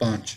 5।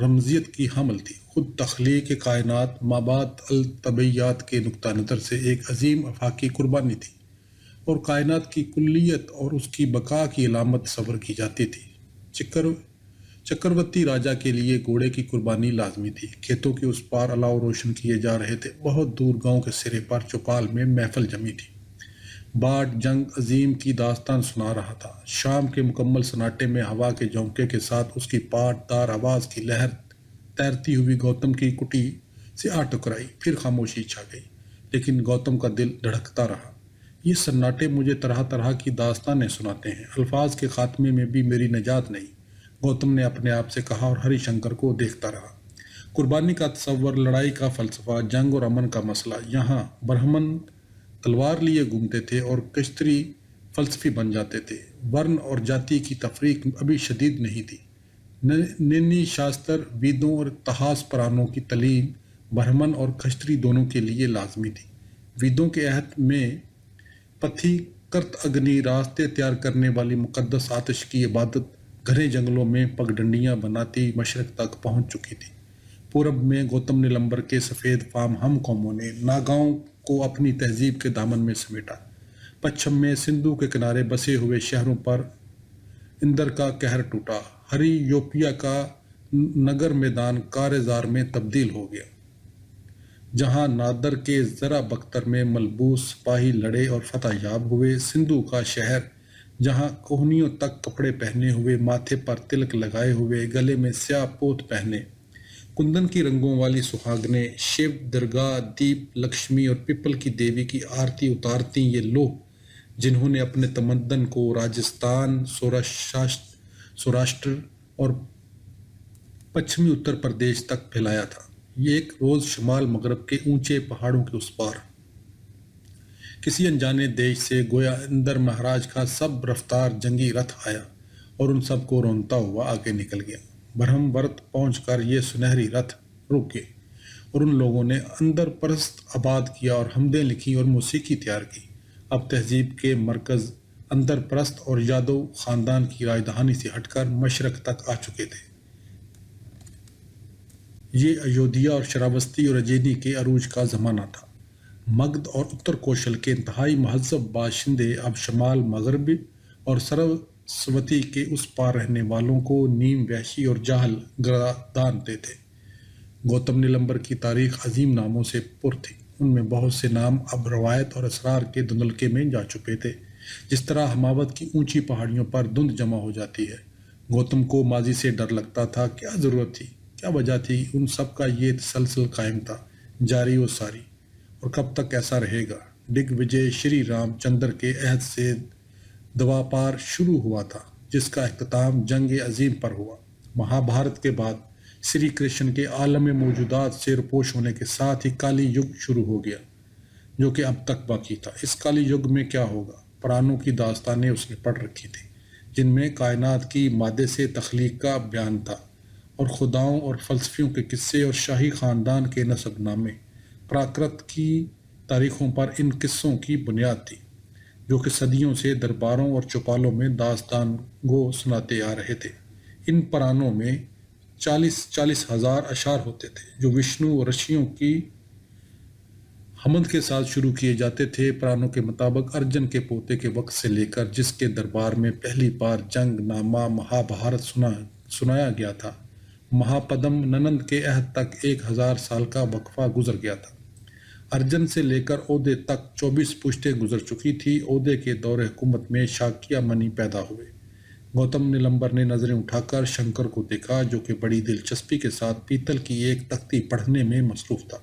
رمزیت کی حامل تھی۔ خود تخلیق کائنات مابعد الطبیعیات کے نقطہ نظر سے ایک عظیم افاقی قربانی تھی، اور کائنات کی کلیت اور اس کی بقا کی علامت تصور کی جاتی تھی۔ چکرورتی راجا کے لیے گھوڑے کی قربانی لازمی تھی۔ کھیتوں کے اس پار الاؤ روشن کیے جا رہے تھے۔ بہت دور گاؤں کے سرے پر چوپال میں محفل جمی تھی۔ باٹ جنگ عظیم کی داستان سنا رہا تھا۔ شام کے مکمل سناٹے میں ہوا کے جھونکے کے ساتھ اس کی پاٹ دار آواز کی لہر تیرتی ہوئی گوتم کی کٹی سے آ ٹکرائی، پھر خاموشی چھا گئی، لیکن گوتم کا دل دھڑکتا رہا۔ یہ سناٹے مجھے طرح طرح کی داستانیں سناتے ہیں، الفاظ کے خاتمے میں بھی میری نجات نہیں، گوتم نے اپنے آپ سے کہا اور ہری شنکر کو دیکھتا رہا۔ قربانی کا تصور، لڑائی کا فلسفہ، جنگ اور امن کا مسئلہ، یہاں برہمن تلوار لیے گھومتے تھے اور کشتری فلسفی بن جاتے تھے۔ ورن اور جاتی کی تفریق ابھی شدید نہیں تھی۔ نینی شاستر، ویدوں اور اتہاس پرانوں کی تعلیم برہمن اور کشتری دونوں کے لیے لازمی تھی۔ ویدوں کے عہد میں پتھی کرت اگنی، راستے تیار کرنے والی مقدس آتش کی عبادت گھنے جنگلوں میں پگڈنڈیاں بناتی مشرق تک پہنچ چکی تھی۔ پورب میں گوتم نیلمبر کے سفید فام ہم قوموں نے ناگاؤں کو اپنی تہذیب کے دامن میں سمیٹا۔ پچھم میں سندھو کے کنارے بسے ہوئے شہروں پر اندر کا قہر ٹوٹا۔ ہری یوپیا کا نگر میدان کارزار میں تبدیل ہو گیا، جہاں نادر کے زرہ بختر میں ملبوس سپاہی لڑے اور فتح یاب ہوئے۔ سندھو کا شہر، جہاں کوہنیوں تک کپڑے پہنے ہوئے، ماتھے پر تلک لگائے ہوئے، گلے میں سیاہ پوت پہنے، کندن کی رنگوں والی سہاگنیں شیو، درگاہ، دیپ، لکشمی اور پیپل کی دیوی کی آرتی اتارتی، یہ لوگ جنہوں نے اپنے تمدن کو راجستھان، سوراشٹر اور پچھمی اتر پردیش تک پھیلایا تھا۔ یہ ایک روز شمال مغرب کے اونچے پہاڑوں کے اس پار کسی انجانے دیش سے گویا اندر مہاراج کا سب رفتار جنگی رتھ آیا اور ان سب کو رونتا ہوا آگے نکل گیا۔ برہم ورت پہنچ کر یہ سنہری رتھ رک گئے اور ان لوگوں نے اندر پرست آباد کیا اور حمدیں لکھی اور موسیقی تیار کی۔ اب تہذیب کے مرکز اندر پرست اور یادو خاندان کی راجدھانی سے ہٹ کر مشرق تک آ چکے تھے۔ یہ ایودھیا اور شراوستی اور اجینی کے عروج کا زمانہ تھا۔ مگدھ اور اتر کوشل کے انتہائی مہذب باشندے اب شمال مغرب اور سرسوتی کے اس پار رہنے والوں کو نیم وحشی اور جاہل گردانتے تھے۔ گوتم نیلمبر کی تاریخ عظیم ناموں سے پر تھی۔ ان میں بہت سے نام اب روایت اور اسرار کے دھندلکے میں جا چکے تھے، جس طرح ہماوت کی اونچی پہاڑیوں پر دھند جمع ہو جاتی ہے۔ گوتم کو ماضی سے ڈر لگتا تھا۔ کیا ضرورت تھی، کیا وجہ تھی؟ ان سب کا یہ تسلسل قائم تھا، جاری و ساری، اور کب تک ایسا رہے گا؟ ڈگ وجے شری رام چندر کے عہد سے دوپار شروع ہوا تھا، جس کا اختتام جنگ عظیم پر ہوا۔ مہا بھارت کے بعد شری کرشن کے عالم موجودات سے روپوش ہونے کے ساتھ ہی کالی یگ شروع ہو گیا، جو کہ اب تک باقی تھا۔ اس کالی یگ میں کیا ہوگا؟ پرانوں کی داستانیں اس نے پڑھ رکھی تھی، جن میں کائنات کی مادے سے تخلیق کا بیان تھا، اور خداؤں اور فلسفیوں کے قصے اور شاہی خاندان کے نسب نامے۔ پراکرت کی تاریخوں پر ان قصوں کی بنیاد تھی، جو کہ صدیوں سے درباروں اور چوپالوں میں داستان گو سناتے آ رہے تھے۔ ان پرانوں میں 40 ہزار اشعار ہوتے تھے، جو وشنو اور رشیوں کی حمد کے ساتھ شروع کیے جاتے تھے۔ پرانوں کے مطابق ارجن کے پوتے کے وقت سے لے کر جس کے دربار میں پہلی بار جنگ نامہ مہا بھارت سنایا گیا تھا، مہاپدم ننند کے عہد تک 1000 سال کا وقفہ گزر گیا تھا۔ ارجن سے لے کر اودے تک 24 پشتیں گزر چکی تھی۔ اودے کے دور حکومت میں شاکیہ منی پیدا ہوئے۔ گوتم نیلمبر نے نظریں اٹھا کر شنکر کو دیکھا، جو کہ بڑی دلچسپی کے ساتھ پیتل کی ایک تختی پڑھنے میں مصروف تھا۔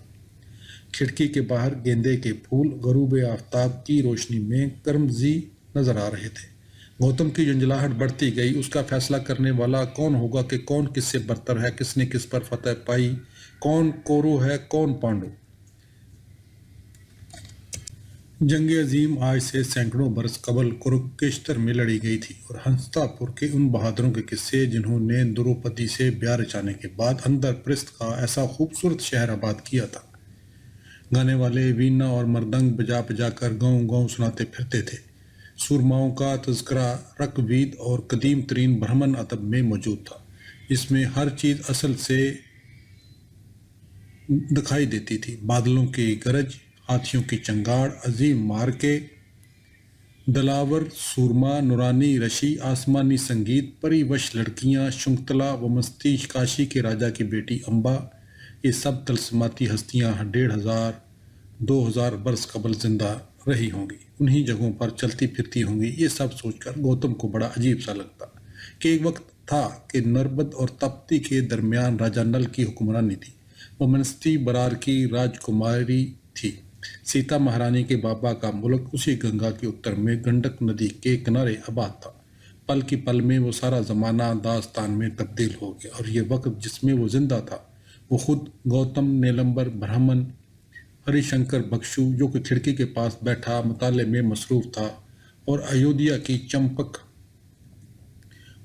کھڑکی کے باہر گیندے کے پھول غروب آفتاب کی روشنی میں کرمزی نظر آ رہے تھے۔ گوتم کی جھنجھلاہٹ بڑھتی گئی۔ اس کا فیصلہ کرنے والا کون ہوگا کہ کون کس سے برتر ہے، کس نے کس پر فتح پائی، کون کورو ہے، کون پانڈو۔ جنگ عظیم آج سے سینکڑوں برس قبل کروکشتر میں لڑی گئی تھی، اور ہنستا پور کے ان بہادروں کے قصے جنہوں نے دروپدی سے بیاہ رچانے کے بعد اندر پرست کا ایسا خوبصورت شہر آباد کیا تھا۔ گانے والے وینا اور مردنگ بجا بجا کر گاؤں گاؤں سناتے پھرتے تھے۔ سورماؤں کا تذکرہ رک وید اور قدیم ترین برہمن ادب میں موجود تھا۔ اس میں ہر چیز اصل سے دکھائی دیتی تھی، بادلوں کی گرج، ہاتھیوں کی چنگاڑ، عظیم مارکے، دلاور سورما، نورانی رشی، آسمانی سنگیت، پری وش لڑکیاں، شنکتلا و مستی، کاشی کے راجا کی بیٹی امبا، یہ سب طلسماتی ہستیاں 1500 2000 برس قبل زندہ رہی ہوں گی، انہی جگہوں پر چلتی پھرتی ہوں گی۔ یہ سب سوچ کر گوتم کو بڑا عجیب سا لگتا کہ ایک وقت تھا کہ نربد اور تپتی کے درمیان راجا نل کی حکمرانی تھی، وہ منستی برار کی راجکماری تھی، سیتا مہارانی کے بابا کا ملک اسی گنگا کے اتر میں گنڈک ندی کے کنارے آباد تھا۔ پل کی پل میں وہ سارا زمانہ داستان میں تبدیل ہو گیا، اور یہ وقت جس میں وہ زندہ تھا وہ خود گوتم، نیلمبر برہمن، ہری شنکر بکشو جو کہ کھڑکی کے پاس بیٹھا مطالعے میں مصروف تھا، اور ایودھیا کی چمپک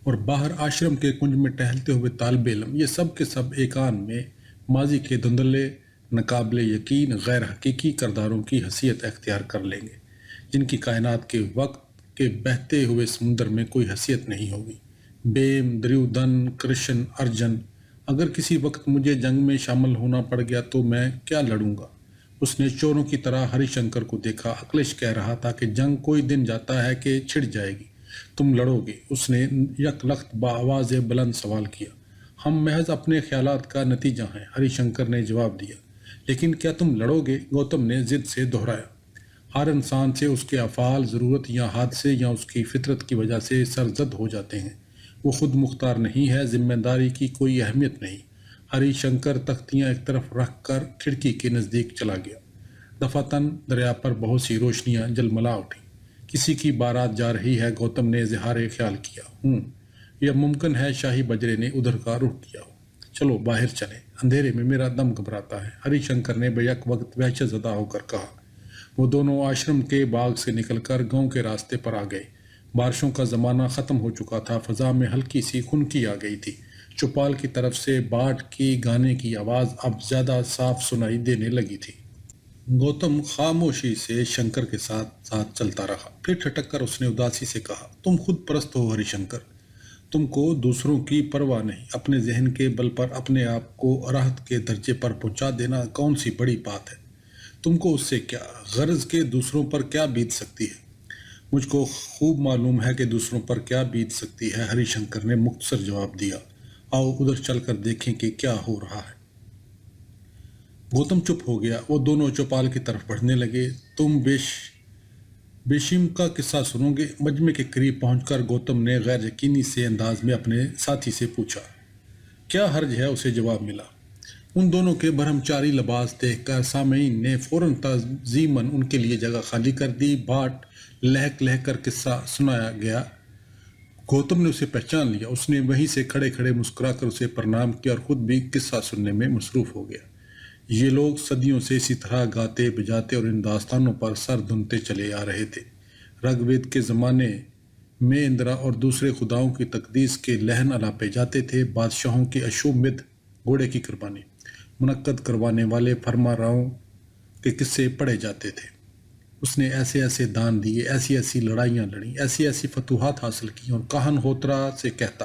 اور باہر آشرم کے کنج میں ٹہلتے ہوئے طالب علم، یہ سب کے سب ایک آن میں ماضی کے دھندلے ناقابل یقین غیر حقیقی کرداروں کی حیثیت اختیار کر لیں گے، جن کی کائنات کے وقت کے بہتے ہوئے سمندر میں کوئی حیثیت نہیں ہوگی۔ بھیم، دریودن، کرشن، ارجن، اگر کسی وقت مجھے جنگ میں شامل ہونا پڑ گیا تو میں کیا لڑوں گا؟ اس نے چوروں کی طرح ہری شنکر کو دیکھا۔ اکھلیش کہہ رہا تھا کہ جنگ کوئی دن جاتا ہے کہ چھڑ جائے گی، تم لڑو گے؟ اس نے یک لخت بآواز بلند سوال کیا۔ ہم محض اپنے خیالات کا نتیجہ ہیں، ہری شنکر نے جواب دیا۔ لیکن کیا تم لڑو گے؟ گوتم نے ضد سے دہرایا۔ ہر انسان سے اس کے افعال ضرورت یا حادثے یا اس کی فطرت کی وجہ سے سرزد ہو جاتے ہیں، وہ خود مختار نہیں ہے، ذمہ داری کی کوئی اہمیت نہیں۔ ہری شنکر تختیاں ایک طرف رکھ کر کھڑکی کے نزدیک چلا گیا۔ دفعتاً دریا پر بہت سی روشنیاں جلملا اٹھیں۔ کسی کی بارات جا رہی ہے، گوتم نے اظہار خیال کیا۔ یہ ممکن ہے شاہی بجرے نے ادھر کا رخ کیا ہو۔ چلو باہر چلیں، اندھیرے میں میرا دم گھبراتا ہے، ہری شنکر نے بیک وقت وحشت زدہ ہو کر کہا۔ وہ دونوں آشرم کے باغ سے نکل کر گاؤں کے راستے پر آ گئے۔ بارشوں کا زمانہ ختم ہو چکا تھا، فضا میں ہلکی سی خنکی آ گئی تھی۔ چوپال کی طرف سے باٹ کی گانے کی آواز اب زیادہ صاف سنائی دینے لگی تھی۔ گوتم خاموشی سے شنکر کے ساتھ ساتھ چلتا رہا، پھر ٹھٹک کر اس نے اداسی سے کہا، تم خود پرست ہو ہری شنکر، تم کو دوسروں کی پرواہ نہیں، اپنے ذہن کے بل پر اپنے آپ کو راحت کے درجے پر پہنچا دینا کون سی بڑی بات ہے؟ تم کو اس سے کیا غرض کہ دوسروں پر کیا بیت سکتی ہے؟ مجھ کو خوب معلوم ہے کہ دوسروں پر کیا بیت سکتی ہے، ہری شنکر نے مختصر جواب دیا۔ آؤ ادھر چل کر دیکھیں کہ کیا ہو رہا ہے۔ گوتم چپ ہو گیا، وہ دونوں چوپال کی طرف بڑھنے لگے۔ تم بیشم کا قصہ سنو گے؟ مجمع کے قریب پہنچ کر گوتم نے غیر یقینی سے انداز میں اپنے ساتھی سے پوچھا۔ کیا حرج ہے؟ اسے جواب ملا۔ ان دونوں کے برہمچاری لباس دیکھ کر سامعین نے فوراً تعظیماً ان کے لیے جگہ خالی کر دی۔ باٹ لہک لہک کر قصہ سنایا گیا۔ گوتم نے اسے پہچان لیا، اس نے وہیں سے کھڑے کھڑے مسکرا کر اسے پرنام کیا اور خود بھی قصہ سننے میں مصروف ہو گیا۔ یہ لوگ صدیوں سے اسی طرح گاتے بجاتے اور ان داستانوں پر سر دھنتے چلے آ رہے تھے۔ رگ وید کے زمانے میں اندرا اور دوسرے خداؤں کی تقدیس کے لحن الاپے جاتے تھے، بادشاہوں کے اشومدھ گھوڑے کی قربانی منعقد کروانے والے فرما راؤں کے قصے پڑھے جاتے تھے۔ اس نے ایسے ایسے دان دیے، ایسی ایسی لڑائیاں لڑیں، ایسی ایسی فتوحات حاصل کی، اور کہن ہوترا سے کہتا،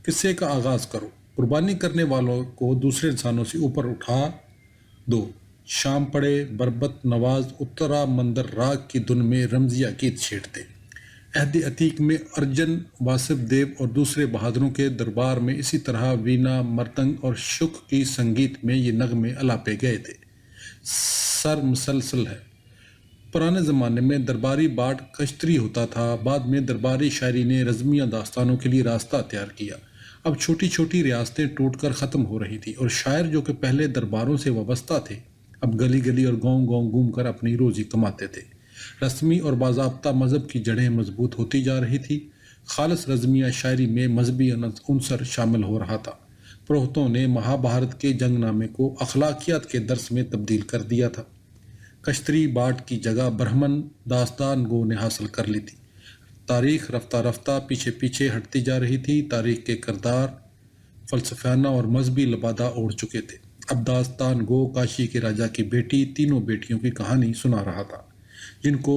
قصے کا آغاز کرو، قربانی کرنے والوں کو دوسرے انسانوں سے اوپر اٹھا دو۔ شام پڑے، بربت نواز اترا مندر راگ کی دھن میں رمزیہ گیت چھیڑتے۔ عہد عتیق میں ارجن، واسب دیو اور دوسرے بہادروں کے دربار میں اسی طرح وینا، مرتنگ اور شک کی سنگیت میں یہ نغمے الاپے گئے تھے۔ سر مسلسل ہے۔ پرانے زمانے میں درباری باٹ کشتری ہوتا تھا، بعد میں درباری شاعری نے رزمیہ داستانوں کے لیے راستہ تیار کیا۔ اب چھوٹی چھوٹی ریاستیں ٹوٹ کر ختم ہو رہی تھی، اور شاعر جو کہ پہلے درباروں سے وابستہ تھے اب گلی گلی اور گاؤں گاؤں گھوم کر اپنی روزی کماتے تھے۔ رسمی اور باضابطہ مذہب کی جڑیں مضبوط ہوتی جا رہی تھی۔ خالص رزمیہ شاعری میں مذہبی عنصر شامل ہو رہا تھا۔ پروہتوں نے مہابھارت کے جنگ نامے کو اخلاقیات کے درس میں تبدیل کر دیا تھا۔ کشتری باٹ کی جگہ برہمن داستان گو نے حاصل کر لی تھی۔ تاریخ رفتہ رفتہ پیچھے پیچھے ہٹتی جا رہی تھی۔ تاریخ کے کردار فلسفیانہ اور مذہبی لبادہ اوڑھ چکے تھے۔ اب داستان گو کاشی کے راجا کی بیٹی، تینوں بیٹیوں کی کہانی سنا رہا تھا، جن کو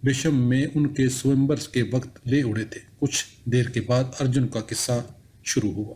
بیشم میں ان کے سوئمبر کے وقت لے اڑے تھے۔ کچھ دیر کے بعد ارجن کا قصہ شروع ہوا۔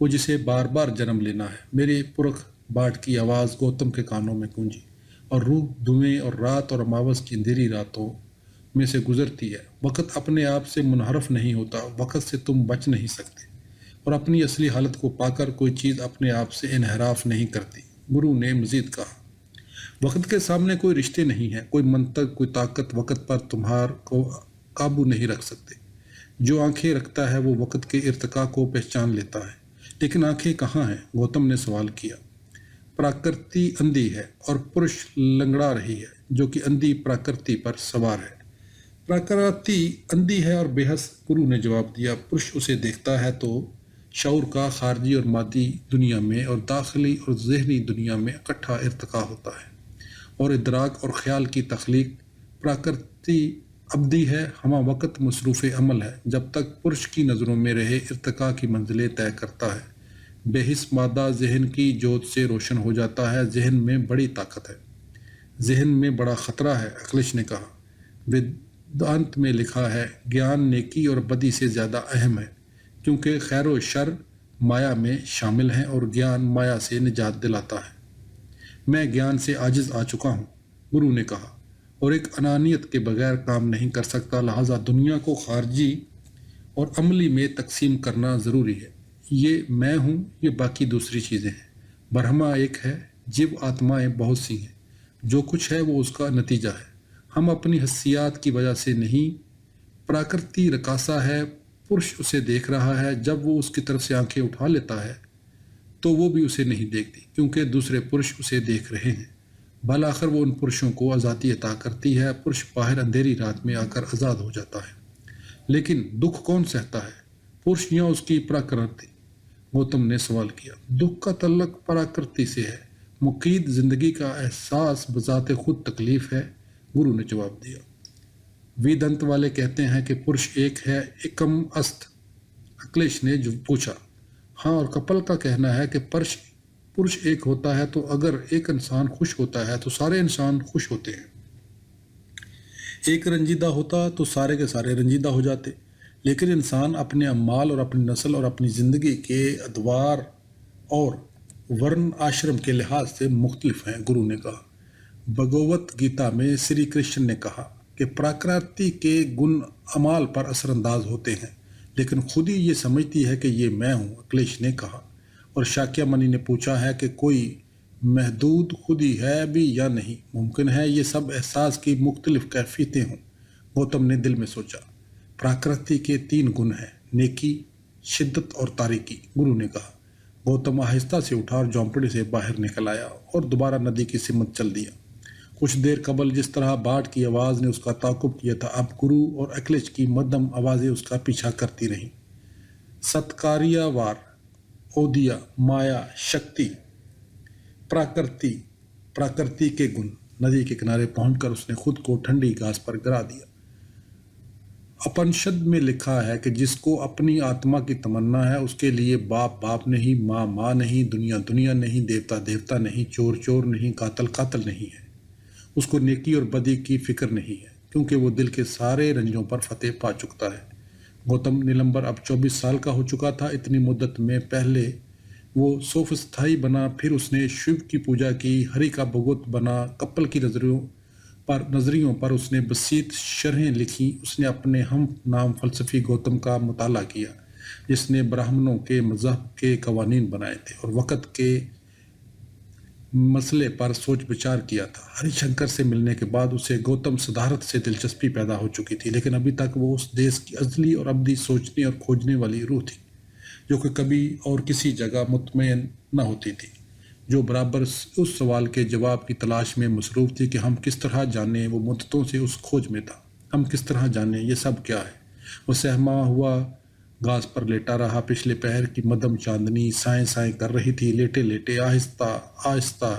وہ جسے بار بار جنم لینا ہے۔ میرے پرخ باٹ کی آواز گوتم کے کانوں میں گونجی، اور روح دھویں اور رات اور اماوس کی اندھیری راتوں میں سے گزرتی ہے۔ وقت اپنے آپ سے منحرف نہیں ہوتا، وقت سے تم بچ نہیں سکتے، اور اپنی اصلی حالت کو پا کر کوئی چیز اپنے آپ سے انحراف نہیں کرتی۔ گرو نے مزید کہا، وقت کے سامنے کوئی رشتے نہیں ہے، کوئی منطق، کوئی طاقت وقت پر تمہار کو قابو نہیں رکھ سکتے۔ جو آنکھیں رکھتا ہے وہ وقت کے ارتقاء کو پہچان لیتا ہے، لیکن آنکھیں کہاں ہیں؟ گوتم نے سوال کیا۔ پراکرتی اندھی ہے اور پرش لنگڑا رہی ہے، جو کہ اندھی پراکرتی پر سوار ہے۔ پراکرتی اندھی ہے اور بے حس، گرو نے جواب دیا۔ پرش اسے دیکھتا ہے تو شعور کا خارجی اور مادی دنیا میں اور داخلی اور ذہنی دنیا میں اکٹھا ارتقاء ہوتا ہے، اور ادراک اور خیال کی تخلیق۔ پراکرتی ابدی ہے، ہمہ وقت مصروف عمل ہے، جب تک پرش کی نظروں میں رہے ارتقاء کی منزلیں طے کرتا ہے۔ بے حس مادہ ذہن کی جوت سے روشن ہو جاتا ہے۔ ذہن میں بڑی طاقت ہے، ذہن میں بڑا خطرہ ہے، اکھلیش نے کہا۔ ویدانت میں لکھا ہے، گیان نیکی اور بدی سے زیادہ اہم ہے، کیونکہ خیر و شر مایا میں شامل ہیں اور گیان مایا سے نجات دلاتا ہے۔ میں گیان سے عاجز آ چکا ہوں، گرو نے کہا، اور ایک انانیت کے بغیر کام نہیں کر سکتا، لہٰذا دنیا کو خارجی اور عملی میں تقسیم کرنا ضروری ہے۔ یہ میں ہوں، یہ باقی دوسری چیزیں ہیں۔ برہما ایک ہے، جیو آتمائیں بہت سی ہیں، جو کچھ ہے وہ اس کا نتیجہ ہے۔ ہم اپنی حسیات کی وجہ سے نہیں۔ پراکرتی رقاصہ ہے، پرش اسے دیکھ رہا ہے، جب وہ اس کی طرف سے آنکھیں اٹھا لیتا ہے تو وہ بھی اسے نہیں دیکھتی، کیونکہ دوسرے پرش اسے دیکھ رہے ہیں۔ بالآخر وہ ان پرشوں کو آزادی عطا کرتی ہے، پرش باہر اندھیری رات میں آ کر آزاد ہو جاتا ہے۔ لیکن دکھ کون سہتا ہے، پرش یا اس کی پراکرتی؟ گوتم نے سوال کیا۔ دکھ کا تعلق پراکرتی سے ہے، مقید زندگی کا احساس بذات خود تکلیف ہے، گرو نے جواب دیا۔ ویدانت والے کہتے ہیں کہ پرش ایک ہے، ایکم است، اکھلیش نے جو پوچھا۔ ہاں، اور کپل کا کہنا ہے کہ پرش ایک ہوتا ہے، تو اگر ایک انسان خوش ہوتا ہے تو سارے انسان خوش ہوتے ہیں۔ ایک رنجیدہ ہوتا تو سارے کے سارے رنجیدہ ہو جاتے۔ لیکن انسان اپنے اعمال اور اپنی نسل اور اپنی زندگی کے ادوار اور ورن آشرم کے لحاظ سے مختلف ہیں، گرو نے کہا۔ بھگوت گیتا میں سری کرشن نے کہا کہ پراکرتی کے گن اعمال پر اثر انداز ہوتے ہیں، لیکن خودی یہ سمجھتی ہے کہ یہ میں ہوں، اکھلیش نے کہا۔ اور شاکیا منی نے پوچھا ہے کہ کوئی محدود خودی ہے بھی یا نہیں؟ ممکن ہے یہ سب احساس کی مختلف کیفیتیں ہوں، گوتم نے دل میں سوچا۔ پراکرتی کے 3 گن ہیں، نیکی، شدت اور تاریکی، گرو نے کہا۔ گوتم آہستہ سے اٹھا اور جھونپڑی سے باہر نکل آیا اور دوبارہ ندی کی سمت چل دیا۔ کچھ دیر قبل جس طرح باٹ کی آواز نے اس کا تعاقب کیا تھا، اب گرو اور اکھلیش کی مدھم آوازیں اس کا پیچھا کرتی رہیں۔ ستکاریہ وار، اودیا، مایا، شکتی، پراکرتی کے گن۔ ندی کے کنارے پہنچ کر اس نے خود کو ٹھنڈی گھاس پر گرا دیا۔ اپنشد میں لکھا ہے کہ جس کو اپنی آتما کی تمنا ہے، اس کے لیے باپ باپ نہیں، ماں ماں نہیں، دنیا دنیا نہیں، دیوتا دیوتا نہیں، چور چور نہیں، قاتل قاتل نہیں ہے۔ اس کو نیکی اور بدی کی فکر نہیں ہے، کیونکہ وہ دل کے سارے رنجوں پر فتح پا چکتا ہے۔ گوتم نیلمبر اب 24 سال کا ہو چکا تھا۔ اتنی مدت میں پہلے وہ سوفستھائی بنا، پھر اس نے شیو کی پوجا کی، ہری کا بھگت بنا، کپل کی نظریوں پر اس نے بسیط شرحیں لکھی۔ اس نے اپنے ہم نام فلسفی گوتم کا مطالعہ کیا، جس نے براہمنوں کے مذہب کے قوانین بنائے تھے اور وقت کے مسئلے پر سوچ بچار کیا تھا۔ ہری شنکر سے ملنے کے بعد اسے گوتم صدارت سے دلچسپی پیدا ہو چکی تھی، لیکن ابھی تک وہ اس دیس کی ازلی اور ابدی سوچنے اور کھوجنے والی روح تھی، جو کہ کبھی اور کسی جگہ مطمئن نہ ہوتی تھی، جو برابر اس سوال کے جواب کی تلاش میں مصروف تھی کہ ہم کس طرح جانیں۔ وہ مدتوں سے اس کھوج میں تھا، ہم کس طرح جانیں یہ سب کیا ہے۔ وہ سہما ہوا گھاس پر لیٹا رہا، پچھلے پہر کی مدھم چاندنی سائیں سائیں کر رہی تھی۔ لیٹے لیٹے آہستہ آہستہ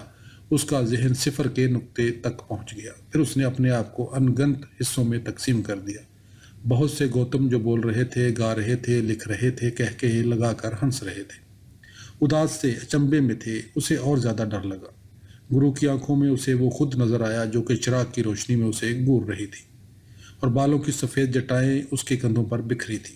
اس کا ذہن صفر کے نقطے تک پہنچ گیا، پھر اس نے اپنے آپ کو انگنت حصوں میں تقسیم کر دیا۔ بہت سے گوتم جو بول رہے تھے، گا رہے تھے، لکھ رہے تھے، کہہ کے لگا کر ہنس رہے تھے، اداس سے اچنبے میں تھے۔ اسے اور زیادہ ڈر لگا۔ گرو کی آنکھوں میں اسے وہ خود نظر آیا جو کہ چراغ کی روشنی میں اسے گور رہی تھی، اور بالوں کی سفید جٹائیں اس کے کندھوں پر بکھری تھی۔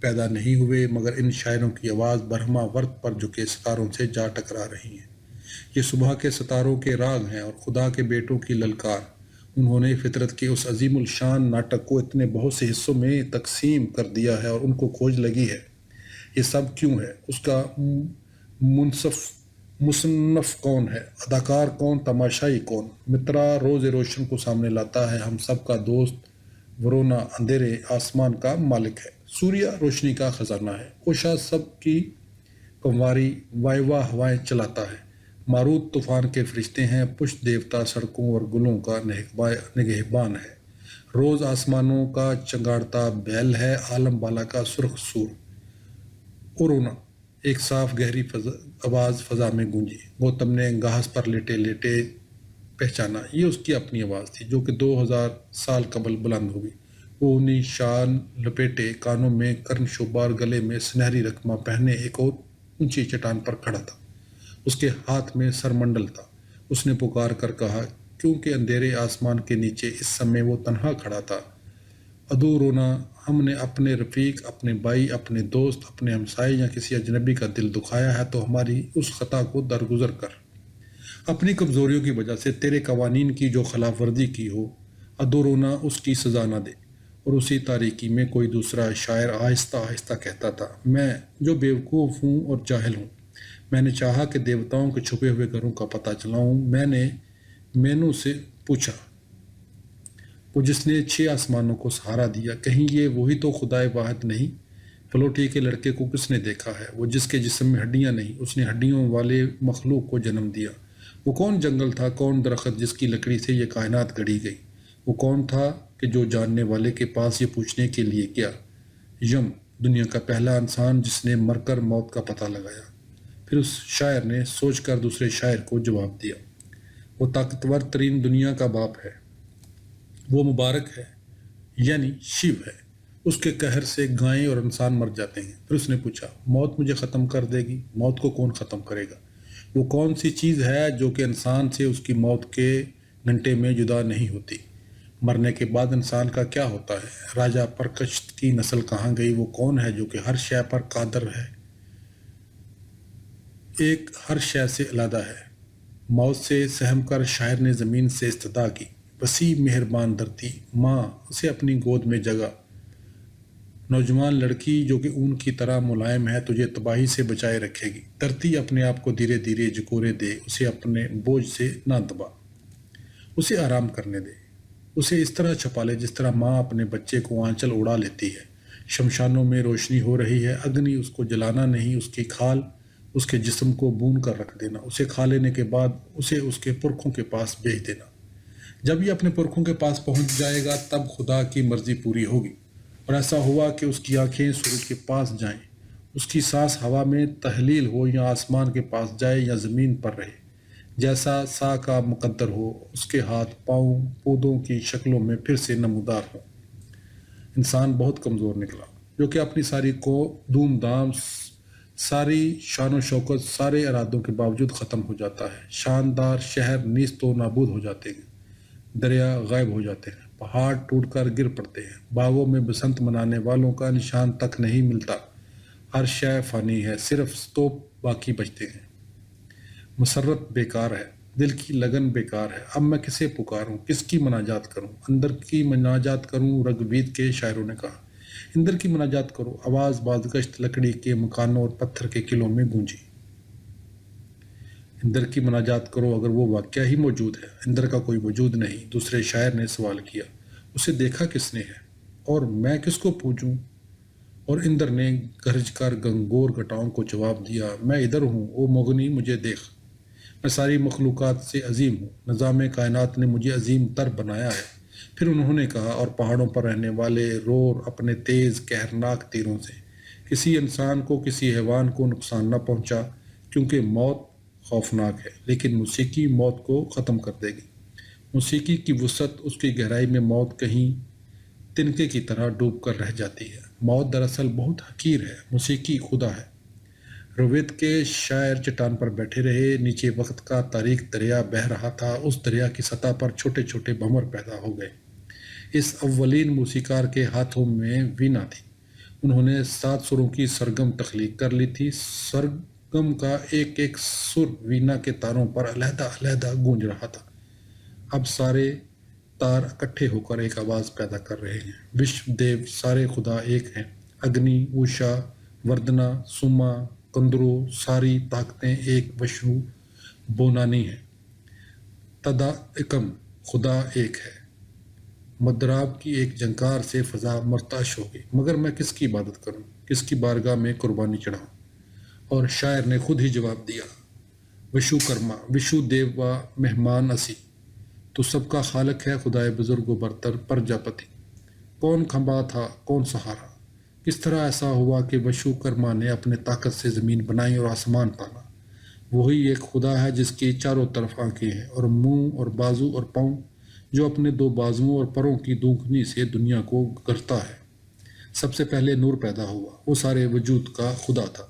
پیدا نہیں ہوئے، مگر ان شاعروں کی آواز برہما ورت پر جھکے ستاروں سے جا ٹکرا رہی ہیں۔ یہ صبح کے ستاروں کے راگ ہیں اور خدا کے بیٹوں کی للکار۔ انہوں نے فطرت کے اس عظیم الشان ناٹک کو اتنے بہت سے حصوں میں تقسیم کر دیا ہے اور ان کو کھوج لگی ہے۔ یہ سب کیوں ہے؟ اس کا مصنف کون ہے؟ اداکار کون؟ تماشائی کون؟ مترا روز روشن کو سامنے لاتا ہے، ہم سب کا دوست۔ ورونا اندھیرے آسمان کا مالک ہے، سوریا روشنی کا خزانہ ہے، اوشا سب کی کمواری، وائوا ہوائیں چلاتا ہے، ماروت طوفان کے فرشتے ہیں، پشت دیوتا سڑکوں اور گلوں کا نگہبان ہے، روز آسمانوں کا چنگاڑتا بیل ہے، عالم بالا کا سرخ سور۔ اورونا ایک صاف گہری آواز فضا میں گونجی۔ گوتم نے گھاس پر لیٹے لیٹے پہچانا، یہ اس کی اپنی آواز تھی جو کہ 2000 سال قبل بلند ہوئی۔ وہ انہی شال لپیٹے، کانوں میں کرن شوبار، گلے میں سنہری رقمہ پہنے ایک اور اونچی چٹان پر کھڑا تھا۔ اس کے ہاتھ میں سرمنڈل تھا۔ اس نے پکار کر کہا، کیونکہ اندھیرے آسمان کے نیچے اس سمے وہ تنہا کھڑا تھا، ادو رونا، ہم نے اپنے رفیق، اپنے بھائی، اپنے دوست، اپنے ہمسائے یا کسی اجنبی کا دل دکھایا ہے تو ہماری اس خطا کو درگزر کر، اپنی کمزوریوں کی وجہ سے تیرے قوانین کی جو خلاف ورزی کی ہو، ادو رونا اس کی سزا نہ دے۔ اور اسی تاریکی میں کوئی دوسرا شاعر آہستہ آہستہ کہتا تھا، میں جو بیوقوف ہوں اور جاہل ہوں، میں نے چاہا کہ دیوتاؤں کے چھپے ہوئے گھروں کا پتہ چلاؤں۔ میں نے مینو سے پوچھا، وہ جس نے 6 آسمانوں کو سہارا دیا، کہیں یہ وہی تو خدائے واحد نہیں؟ فلوٹی کے لڑکے کو کس نے دیکھا ہے؟ وہ جس کے جسم میں ہڈیاں نہیں، اس نے ہڈیوں والے مخلوق کو جنم دیا۔ وہ کون جنگل تھا، کون درخت جس کی لکڑی سے یہ کائنات گڑی گئی؟ وہ کون تھا کہ جو جاننے والے کے پاس یہ پوچھنے کے لیے کیا؟ یم، دنیا کا پہلا انسان جس نے مر کر موت کا پتہ لگایا۔ پھر اس شاعر نے سوچ کر دوسرے شاعر کو جواب دیا، وہ طاقتور ترین دنیا کا باپ ہے، وہ مبارک ہے، یعنی شیو ہے، اس کے قہر سے گائیں اور انسان مر جاتے ہیں۔ پھر اس نے پوچھا، موت مجھے ختم کر دے گی؟ موت کو کون ختم کرے گا؟ وہ کون سی چیز ہے جو کہ انسان سے اس کی موت کے گھنٹے میں جدا نہیں ہوتی؟ مرنے کے بعد انسان کا کیا ہوتا ہے؟ راجہ پرکشت کی نسل کہاں گئی؟ وہ کون ہے جو کہ ہر شے پر قادر ہے، ایک ہر شے سے علیحدہ ہے؟ موت سے سہم کر شاعر نے زمین سے استدعا کی، وسیع مہربان دھرتی ماں، اسے اپنی گود میں جگا، نوجوان لڑکی جو کہ اون کی طرح ملائم ہے تجھے تباہی سے بچائے رکھے گی۔ دھرتی اپنے آپ کو دھیرے دھیرے جکورے دے، اسے اپنے بوجھ سے نہ دبا، اسے آرام کرنے دے، اسے اس طرح چھپا لے جس طرح ماں اپنے بچے کو آنچل اڑا لیتی ہے۔ شمشانوں میں روشنی ہو رہی ہے، اگنی اس کو جلانا نہیں، اس کی کھال اس کے جسم کو بون کر رکھ دینا، اسے کھا لینے کے بعد اسے اس کے پرکھوں کے پاس بھیج دینا۔ جب یہ اپنے پرکھوں کے پاس پہنچ جائے گا تب خدا کی مرضی پوری ہوگی۔ اور ایسا ہوا کہ اس کی آنکھیں سورج کے پاس جائیں، اس کی سانس ہوا میں تحلیل ہو، یا آسمان کے پاس جائے یا زمین پر رہے، جیسا سا کا مقدر ہو، اس کے ہاتھ پاؤں پودوں کی شکلوں میں پھر سے نمودار ہوں۔ انسان بہت کمزور نکلا، جو کہ اپنی ساری دھوم دھام، ساری شان و شوکت، سارے ارادوں کے باوجود ختم ہو جاتا ہے۔ شاندار شہر نیست و نابود ہو جاتے ہیں، دریا غائب ہو جاتے ہیں، پہاڑ ٹوٹ کر گر پڑتے ہیں، باغوں میں بسنت منانے والوں کا نشان تک نہیں ملتا، ہر شے فانی ہے، صرف ستوپ باقی بچتے ہیں۔ مسرت بیکار ہے، دل کی لگن بیکار ہے، اب میں کسے پکاروں، کس کی مناجات کروں؟ اندر کی مناجات کروں، رگوید کے شاعروں نے کہا۔ اندر کی مناجات کرو، آواز بازگشت لکڑی کے مکانوں اور پتھر کے قلعوں میں گونجی۔ اندر کی مناجات کرو اگر وہ واقعہ ہی موجود ہے، اندر کا کوئی وجود نہیں۔ دوسرے شاعر نے سوال کیا، اسے دیکھا کس نے ہے اور میں کس کو پوچھوں؟ اور اندر نے گرج کر گنگور گھٹاؤں کو جواب دیا، میں ادھر ہوں، او مغنی مجھے دیکھ، میں ساری مخلوقات سے عظیم ہوں، نظام کائنات نے مجھے عظیم تر بنایا ہے۔ پھر انہوں نے کہا، اور پہاڑوں پر رہنے والے رور اپنے تیز قہرناک تیروں سے کسی انسان کو، کسی حیوان کو نقصان نہ پہنچا، کیونکہ موت خوفناک ہے، لیکن موسیقی موت کو ختم کر دے گی۔ موسیقی کی وسعت، اس کی گہرائی میں موت کہیں تنکے کی طرح ڈوب کر رہ جاتی ہے۔ موت دراصل بہت حقیر ہے، موسیقی خدا ہے۔ رویت کے شاعر چٹان پر بیٹھے رہے، نیچے وقت کا تاریک دریا بہہ رہا تھا، اس دریا کی سطح پر چھوٹے چھوٹے بھنور پیدا ہو گئے۔ اس اولین موسیقار کے ہاتھوں میں وینا تھی، انہوں نے 7 سروں کی سرگم تخلیق کر لی تھی۔ سرگم کا ایک ایک سر وینا کے تاروں پر علیحدہ علیحدہ گونج رہا تھا۔ اب سارے تار اکٹھے ہو کر ایک آواز پیدا کر رہے ہیں۔ وشو دیو، سارے خدا ایک ہیں۔ اگنی، اوشا، وردنا، سوما، کندرو، ساری طاقتیں ایک وشنو بونانی ہیں۔ تدا ایکم، خدا ایک ہے۔ مدراب کی ایک جھنکار سے فضا مرتعش ہو گئی۔ مگر میں کس کی عبادت کروں، کس کی بارگاہ میں قربانی چڑھاؤں؟ اور شاعر نے خود ہی جواب دیا، وشو کرما، وشو دیو و مہمان اسی، تو سب کا خالق ہے خدائے بزرگ و برتر پرجاپتی۔ کون کھمبا تھا، کون سہارا؟ کس طرح ایسا ہوا کہ وشو کرما نے اپنے طاقت سے زمین بنائی اور آسمان تانا؟ وہی ایک خدا ہے جس کی چاروں طرف آنکھیں ہیں اور منہ اور بازو اور پاؤں، جو اپنے 2 بازوؤں اور پروں کی دونکنی سے دنیا کو گرتا ہے۔ سب سے پہلے نور پیدا ہوا، وہ سارے وجود کا خدا تھا۔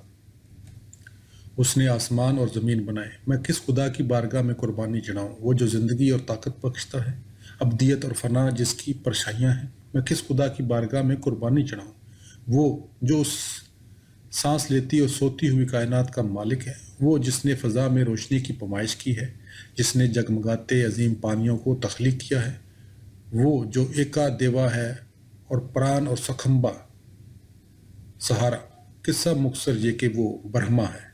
اس نے آسمان اور زمین بنائے۔ میں کس خدا کی بارگاہ میں قربانی چڑھاؤں، وہ جو زندگی اور طاقت بخشتا ہے، ابدیت اور فنا جس کی پرچھائیاں ہیں؟ میں کس خدا کی بارگاہ میں قربانی چڑھاؤں، وہ جو اس سانس لیتی اور سوتی ہوئی کائنات کا مالک ہے، وہ جس نے فضا میں روشنی کی پیمائش کی ہے، جس نے جگمگاتے عظیم پانیوں کو تخلیق کیا ہے، وہ جو ایکا دیوا ہے اور پران اور سکھمبا سہارا۔ قصہ مختصر یہ کہ وہ برہما ہے،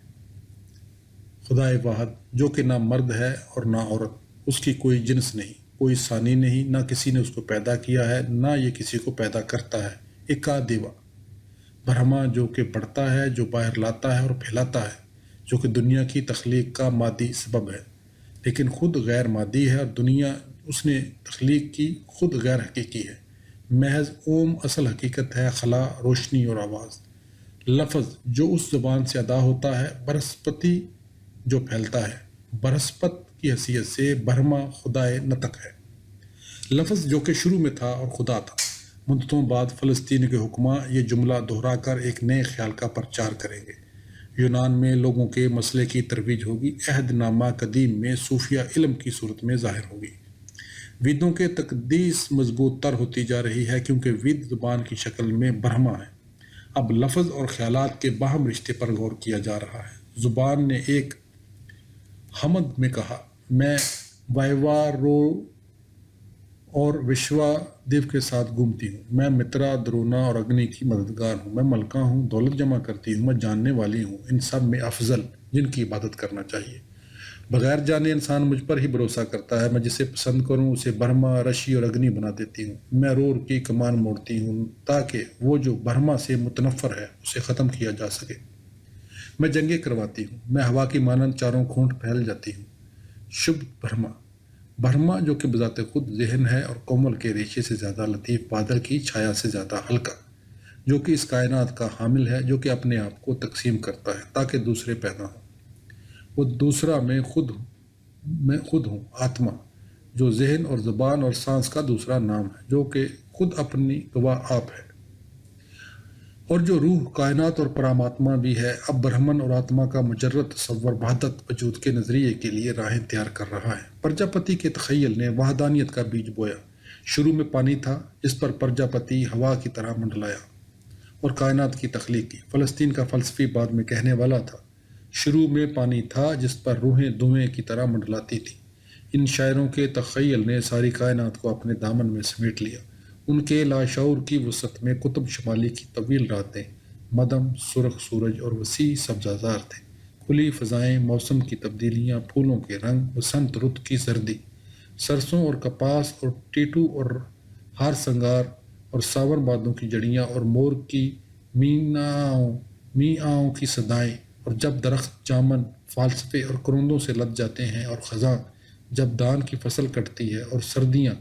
خدائے واحد، جو کہ نہ مرد ہے اور نہ عورت، اس کی کوئی جنس نہیں، کوئی ثانی نہیں، نہ کسی نے اس کو پیدا کیا ہے، نہ یہ کسی کو پیدا کرتا ہے۔ ایکا دیوا، برہما، جو کہ بڑھتا ہے، جو باہر لاتا ہے اور پھیلاتا ہے، جو کہ دنیا کی تخلیق کا مادی سبب ہے، لیکن خود غیر مادی ہے، اور دنیا اس نے تخلیق کی خود غیر حقیقی ہے۔ محض اوم اصل حقیقت ہے، خلا، روشنی اور آواز۔ لفظ جو اس زبان سے ادا ہوتا ہے، برہسپتی جو پھیلتا ہے، برہسپت کی حیثیت سے برہما خدائے نطق ہے۔ لفظ جو کہ شروع میں تھا اور خدا تھا۔ مدتوں بعد فلسطین کے حکماں یہ جملہ دہرا کر ایک نئے خیال کا پرچار کریں گے۔ یونان میں لوگوں کے مسئلے کی ترویج ہوگی، عہد نامہ قدیم میں صوفیہ علم کی صورت میں ظاہر ہوگی۔ ویدوں کے تقدیس مضبوط تر ہوتی جا رہی ہے، کیونکہ وید زبان کی شکل میں برہما ہے۔ اب لفظ اور خیالات کے باہم رشتے پر غور کیا جا رہا ہے۔ زبان نے ایک حمد میں کہا، میں وائیوارو اور وشوا دیو کے ساتھ گھومتی ہوں، میں مترا، درونا اور اگنی کی مددگار ہوں، میں ملکہ ہوں، دولت جمع کرتی ہوں، میں جاننے والی ہوں، ان سب میں افضل جن کی عبادت کرنا چاہیے۔ بغیر جانے انسان مجھ پر ہی بھروسہ کرتا ہے، میں جسے پسند کروں اسے برہما، رشی اور اگنی بنا دیتی ہوں۔ میں رور کی کمان موڑتی ہوں تاکہ وہ جو برہما سے متنفر ہے اسے ختم کیا جا سکے۔ میں جنگیں کرواتی ہوں، میں ہوا کی مانند چاروں کھونٹ پھیل جاتی ہوں۔ شبھ برہما، برہما جو کہ بذات خود ذہن ہے اور کومل کے ریشے سے زیادہ لطیف، بادل کی چھایا سے زیادہ ہلکا، جو کہ اس کائنات کا حامل ہے، جو کہ اپنے آپ کو تقسیم کرتا ہے تاکہ دوسرے پیدا ہوں۔ وہ دوسرا میں خود ہوں، آتما، جو ذہن اور زبان اور سانس کا دوسرا نام ہے، جو کہ خود اپنی گواہ آپ ہے، اور جو روح، کائنات اور پراماتما بھی ہے۔ اب برہمن اور آتما کا مجرد تصور وحدت وجود کے نظریے کے لیے راہیں تیار کر رہا ہے۔ پرجاپتی کے تخیل نے وحدانیت کا بیج بویا۔ شروع میں پانی تھا، جس پر پرجاپتی ہوا کی طرح منڈلایا اور کائنات کی تخلیق کی۔ فلسطین کا فلسفی بعد میں کہنے والا تھا، شروع میں پانی تھا جس پر روحیں دھوئیں کی طرح منڈلاتی تھیں۔ ان شاعروں کے تخیل نے ساری کائنات کو اپنے دامن میں سمیٹ لیا۔ ان کے لاشعور کی وسعت میں قطب شمالی کی طویل راتیں، مدھم سرخ سورج اور وسیع سبزہ تھے، کھلی فضائیں، موسم کی تبدیلیاں، پھولوں کے رنگ، بسنت رت کی زردی، سرسوں اور کپاس اور ٹیٹو اور ہار سنگار اور ساون بادوں کی جڑیاں اور مور کی میاؤں کی صدائیں، اور جب درخت جامن، فلسفے اور کرندوں سے لد جاتے ہیں، اور خزاں جب دان کی فصل کٹتی ہے، اور سردیاں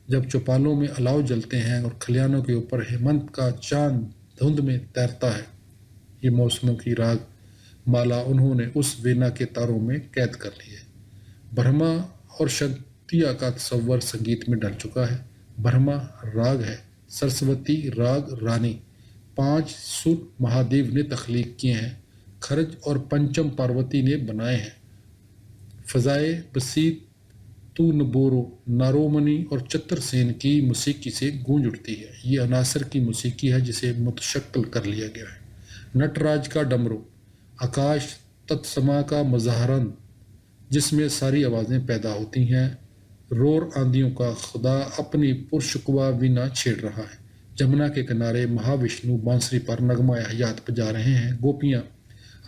جب چوپالوں میں الاؤ جلتے ہیں اور کھلیانوں کے اوپر ہیمنت کا چاند دھند میں تیرتا ہے، یہ موسموں کی راگ مالا انہوں نے اس وینا کے تاروں میں قید کر لی ہے۔ برہما اور شکتیا کا تصور سنگیت میں ڈل چکا ہے۔ برہما راگ ہے، سرسوتی راگ رانی، 5 سر مہادیو نے تخلیق کیے ہیں، کھرج اور پنچم پاروتی نے بنائے ہیں۔ فضائے بسیط تو نبورو، نارومنی اور چتر سین کی موسیقی سے گونج اٹھتی ہے۔ یہ عناصر کی موسیقی ہے جسے متشکل کر لیا گیا ہے۔ نٹراج کا ڈمرو، آکاش تتسما کا مظاہرند جس میں ساری آوازیں پیدا ہوتی ہیں، رور آندھیوں کا خدا اپنی پرشکوا وینا چھیڑ رہا ہے۔ جمنا کے کنارے مہاوشنو بانسری پر نغمہ حیات بجا رہے ہیں، گوپیاں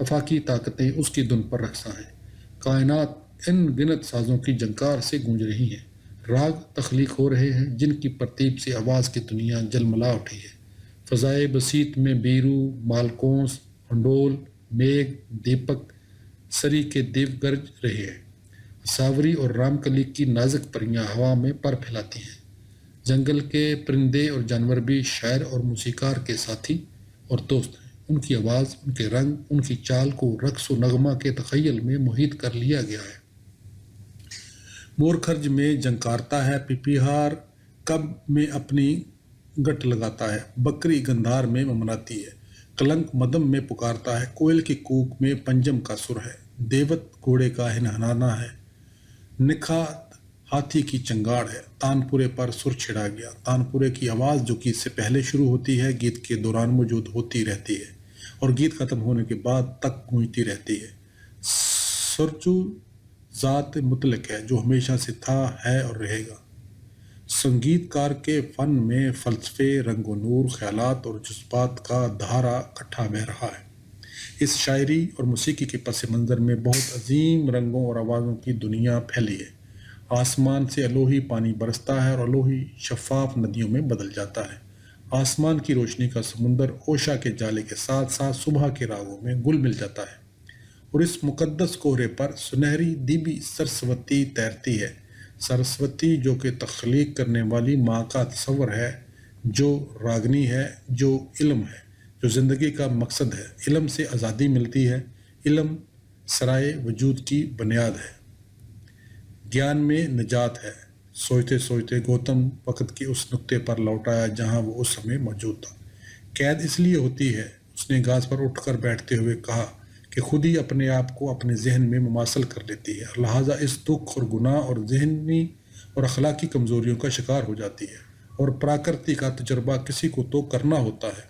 افاقی طاقتیں اس کی دھن پر رقصاں ہیں۔ کائنات ان گنت سازوں کی جھنکار سے گونج رہی ہیں، راگ تخلیق ہو رہے ہیں جن کی ترتیب سے آواز کی دنیا جلملا اٹھی ہے۔ فضائے بسیط میں بیرو، مالکونس، ہنڈول، میگھ، دیپک، سری کے دیو گرج رہے ہیں۔ ساوری اور رام کلی کی نازک پریاں ہوا میں پر پھیلاتی ہیں۔ جنگل کے پرندے اور جانور بھی شاعر اور موسیقار کے ساتھی اور دوست ہیں۔ ان کی آواز، ان کے رنگ، ان کی چال کو رقص و نغمہ کے تخیل میں محیط کر لیا گیا ہے۔ مور کھرج میں جھنکارتا ہے، پپیہار کب میں اپنی گٹ لگاتا ہے، بکری گندھار میں ممناتی ہے، کلنک مدم میں پکارتا ہے، کوئل کی کوک میں پنجم کا سر ہے، دیوت گھوڑے کا ہنہنانا ہے، نکھات ہاتھی کی چنگاڑ ہے۔ تانپورے پر سر چھڑا گیا۔ تانپورے کی آواز جو گیت سے پہلے شروع ہوتی ہے، گیت کے دوران موجود ہوتی رہتی ہے اور گیت ختم ہونے کے بعد تک گونجتی رہتی ہے۔ سرچو ذات مطلق ہے جو ہمیشہ سے تھا، ہے اور رہے گا۔ سنگیت کار کے فن میں فلسفے، رنگ و نور، خیالات اور جذبات کا دھارا اکٹھا بہہ رہا ہے۔ اس شاعری اور موسیقی کے پس منظر میں بہت عظیم رنگوں اور آوازوں کی دنیا پھیلی ہے۔ آسمان سے الوہی پانی برستا ہے اور الوہی شفاف ندیوں میں بدل جاتا ہے۔ آسمان کی روشنی کا سمندر اوشا کے جالے کے ساتھ ساتھ صبح کے راگوں میں گل مل جاتا ہے، اور اس مقدس کوہرے پر سنہری دیوی سرسوتی تیرتی ہے۔ سرسوتی جو کہ تخلیق کرنے والی ماں کا تصور ہے، جو راگنی ہے، جو علم ہے، جو زندگی کا مقصد ہے۔ علم سے آزادی ملتی ہے، علم سرائے وجود کی بنیاد ہے، گیان میں نجات ہے۔ سوچتے سوچتے گوتم وقت کے اس نقطے پر لوٹ آیا جہاں وہ اس سمے موجود تھا۔ قید اس لیے ہوتی ہے، اس نے گھاس پر اٹھ کر بیٹھتے ہوئے کہا، کہ خود ہی اپنے آپ کو اپنے ذہن میں مماثل کر لیتی ہے، لہٰذا اس دکھ اور گناہ اور ذہنی اور اخلاقی کمزوریوں کا شکار ہو جاتی ہے، اور پراکرتی کا تجربہ کسی کو تو کرنا ہوتا ہے۔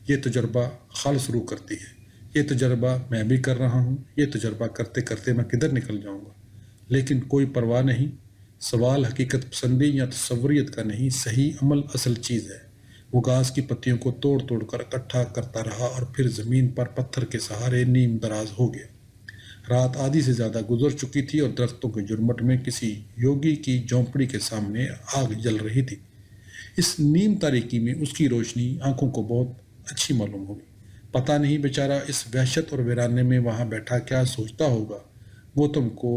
یہ تجربہ خالص روح کرتی ہے۔ یہ تجربہ میں بھی کر رہا ہوں۔ یہ تجربہ کرتے کرتے میں کدھر نکل جاؤں گا، لیکن کوئی پرواہ نہیں۔ سوال حقیقت پسندی یا تصوریت کا نہیں، صحیح عمل اصل چیز ہے۔ وہ گھاس کی پتیوں کو توڑ توڑ کر اکٹھا کرتا رہا اور پھر زمین پر پتھر کے سہارے نیم دراز ہو گیا۔ رات آدھی سے زیادہ گزر چکی تھی اور درختوں کے جھرمٹ میں کسی یوگی کی جھونپڑی کے سامنے آگ جل رہی تھی۔ اس نیم تاریکی میں اس کی روشنی آنکھوں کو بہت اچھی معلوم ہوگی۔ پتہ نہیں بیچارہ اس وحشت اور ویرانے میں وہاں بیٹھا کیا سوچتا ہوگا۔ گوتم کو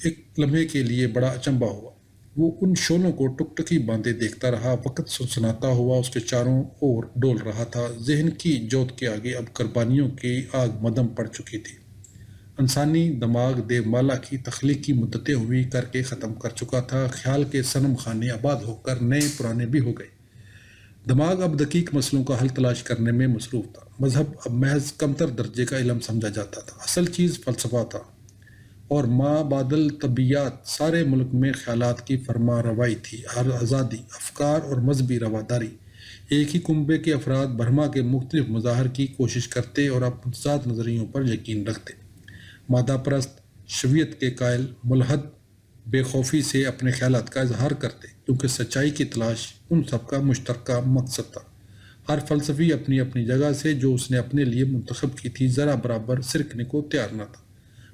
ایک لمحے کے لیے بڑا اچنبھا ہوا۔ وہ ان شولوں کو ٹکٹکی باندھے دیکھتا رہا۔ وقت سنسناتا ہوا اس کے چاروں اور ڈول رہا تھا۔ ذہن کی جوت کے آگے اب قربانیوں کی آگ مدھم پڑ چکی تھی۔ انسانی دماغ دیو مالا کی تخلیقی مدتیں ہوئی کر کے ختم کر چکا تھا۔ خیال کے صنم خانے آباد ہو کر نئے پرانے بھی ہو گئے۔ دماغ اب دقیق مسئلوں کا حل تلاش کرنے میں مصروف تھا۔ مذہب اب محض کمتر درجے کا علم سمجھا جاتا تھا۔ اصل چیز فلسفہ تھا، اور ماں بادل طبیعیات سارے ملک میں خیالات کی فرما روائی تھی، آزادی، افکار اور مذہبی رواداری۔ ایک ہی کنبے کے افراد برہما کے مختلف مظاہر کی کوشش کرتے اور اپنے ذات نظریوں پر یقین رکھتے۔ مادہ پرست، شویت کے قائل، ملحد بے خوفی سے اپنے خیالات کا اظہار کرتے، کیونکہ سچائی کی تلاش ان سب کا مشترکہ مقصد تھا۔ ہر فلسفی اپنی اپنی جگہ سے جو اس نے اپنے لیے منتخب کی تھی ذرا برابر سرکنے کو تیار نہ تھا،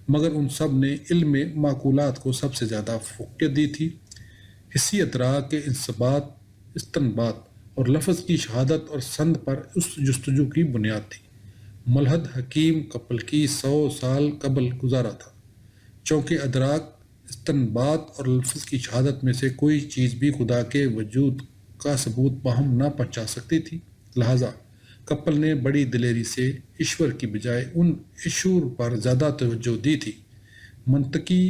مگر ان سب نے علم معقولات کو سب سے زیادہ فوقیت دی تھی۔ حسی ادراک کے استنباط اور لفظ کی شہادت اور سند پر اس جستجو کی بنیاد تھی۔ ملحد حکیم قبل کی 100 سال قبل گزارا تھا، چونکہ ادراک، استنباط اور لفظ کی شہادت میں سے کوئی چیز بھی خدا کے وجود کا ثبوت باہم نہ پہنچا سکتی تھی۔ لہٰذا کپل نے بڑی دلیری سے ایشور کی بجائے ان ایشور پر زیادہ توجہ دی تھی۔ منطقی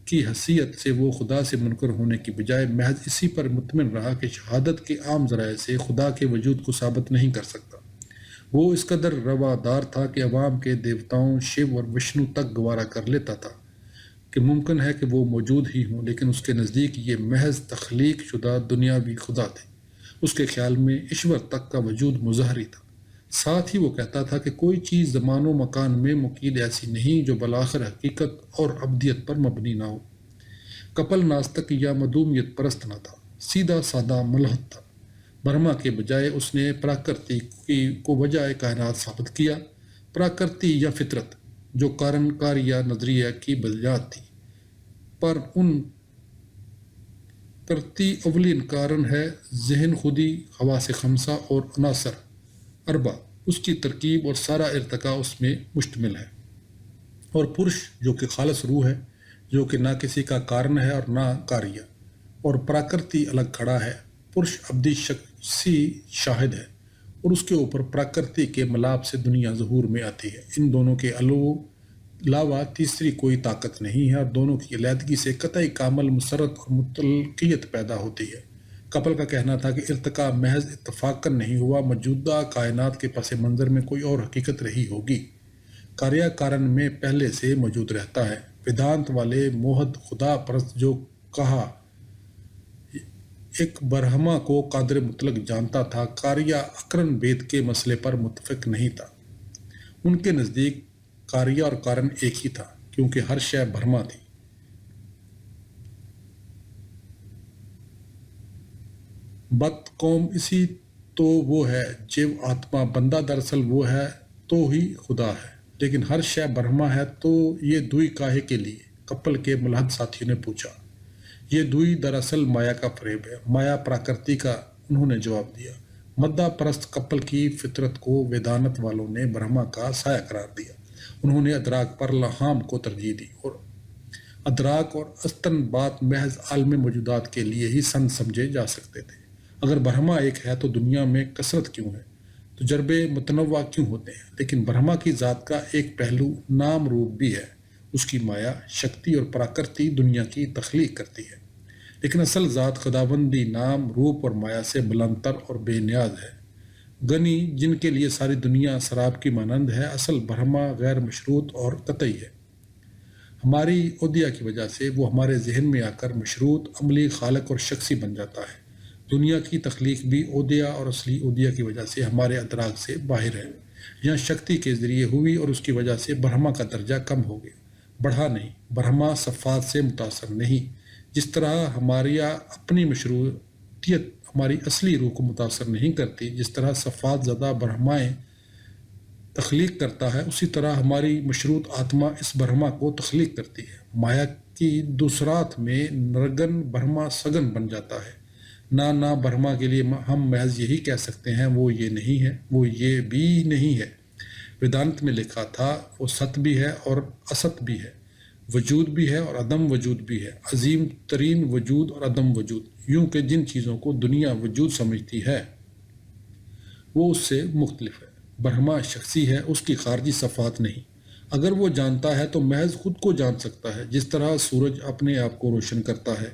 کی حیثیت سے وہ خدا سے منکر ہونے کی بجائے محض اسی پر مطمئن رہا کہ شہادت کے عام ذرائع سے خدا کے وجود کو ثابت نہیں کر سکتا۔ وہ اس قدر روادار تھا کہ عوام کے دیوتاؤں شیو اور وشنو تک گوارا کر لیتا تھا۔ کہ ممکن ہے کہ وہ موجود ہی ہوں، لیکن اس کے نزدیک یہ محض تخلیق شدہ دنیاوی خدا تھے۔ اس کے خیال میں ایشور تک کا وجود مظہری تھا۔ ساتھ ہی وہ کہتا تھا کہ کوئی چیز زمان و مکان میں مقید ایسی نہیں جو بالآخر حقیقت اور ابدیت پر مبنی نہ ہو۔ کپل ناستک یا مدومیت پرست نہ تھا، سیدھا سادہ ملحد تھا۔ برہما کے بجائے اس نے پراکرتی کو وجہ کائنات ثابت کیا۔ پراکرتی یا فطرت جو کاریہ نظریہ کی بنیاد تھی، پر ان کرتی اولین کارن ہے ذہن خودی، حواس خمسہ اور عناصر اربع، اس کی ترکیب اور سارا ارتقاء اس میں مشتمل ہے۔ اور پرش جو کہ خالص روح ہے، جو کہ نہ کسی کا کارن ہے اور نہ کاریہ، اور پراکرتی الگ کھڑا ہے۔ پرش ابدی شخصی شاہد ہے اور اس کے اوپر پراکرتی کے ملاب سے دنیا ظہور میں آتی ہے۔ ان دونوں کے علاوہ تیسری کوئی طاقت نہیں ہے، اور دونوں کی علیحدگی سے قطعی کامل مسرت اور متعلقیت پیدا ہوتی ہے۔ کپل کا کہنا تھا کہ ارتقاء محض اتفاقاً نہیں ہوا، موجودہ کائنات کے پس منظر میں کوئی اور حقیقت رہی ہوگی۔ کاریہ کارن میں پہلے سے موجود رہتا ہے۔ ویدانت والے موحد خدا پرست جو کہا ایک برہما کو قادر مطلق جانتا تھا، کاریہ اکرن بید کے مسئلے پر متفق نہیں تھا۔ ان کے نزدیک کاریہ اور کارن ایک ہی تھا، کیونکہ ہر شے برہما تھی۔ بت قوم اسی تو وہ ہے جیو آتما، بندہ دراصل وہ ہے تو ہی خدا ہے، لیکن ہر شے برہما ہے تو یہ دوئی کاہے کے لیے؟ کپل کے ملحد ساتھیوں نے پوچھا۔ یہ دوئی دراصل مایا کا فریب ہے، مایا پراکرتی کا، انہوں نے جواب دیا۔ مدہ پرست کپل کی فطرت کو ویدانت والوں نے برہما کا سایہ قرار دیا۔ انہوں نے ادراک پر لہام کو ترجیح دی، اور ادراک اور استنباط محض عالم موجودات کے لیے ہی سمجھے جا سکتے تھے۔ اگر برہما ایک ہے تو دنیا میں کثرت کیوں ہے، تجربے متنوع کیوں ہوتے ہیں؟ لیکن برہما کی ذات کا ایک پہلو نام روپ بھی ہے، اس کی مایا، شکتی اور پراکرتی دنیا کی تخلیق کرتی ہے، لیکن اصل ذات خداوندی نام روپ اور مایا سے بلندتر اور بے نیاز ہے۔ غنی جن کے لیے ساری دنیا سراب کی مانند ہے، اصل برہما غیر مشروط اور قطعی ہے۔ ہماری اودیا کی وجہ سے وہ ہمارے ذہن میں آ کر مشروط، عملی، خالق اور شخصی بن جاتا ہے۔ دنیا کی تخلیق بھی اودیا اور اصلی اودیا کی وجہ سے ہمارے ادراک سے باہر ہے۔ یہاں شکتی کے ذریعے ہوئی اور اس کی وجہ سے برہما کا درجہ کم ہو گیا، بڑھا نہیں۔ برہما صفات سے متاثر نہیں، جس طرح ہماری اپنی مشروطیت ہماری اصلی روح کو متاثر نہیں کرتی، جس طرح صفات زدہ برہمائیں تخلیق کرتا ہے، اسی طرح ہماری مشروط آتما اس برہما کو تخلیق کرتی ہے۔ مایا کی دوسرات میں نرگن برہما سگن بن جاتا ہے۔ نہ برہما کے لیے ہم محض یہی کہہ سکتے ہیں وہ یہ نہیں ہے، وہ یہ بھی نہیں ہے۔ ویدانت میں لکھا تھا وہ ست بھی ہے اور است بھی ہے، وجود بھی ہے اور عدم وجود بھی ہے، عظیم ترین وجود اور عدم وجود۔ یوں کہ جن چیزوں کو دنیا وجود سمجھتی ہے وہ اس سے مختلف ہے۔ برہما شخصی ہے، اس کی خارجی صفات نہیں۔ اگر وہ جانتا ہے تو محض خود کو جان سکتا ہے، جس طرح سورج اپنے آپ کو روشن کرتا ہے۔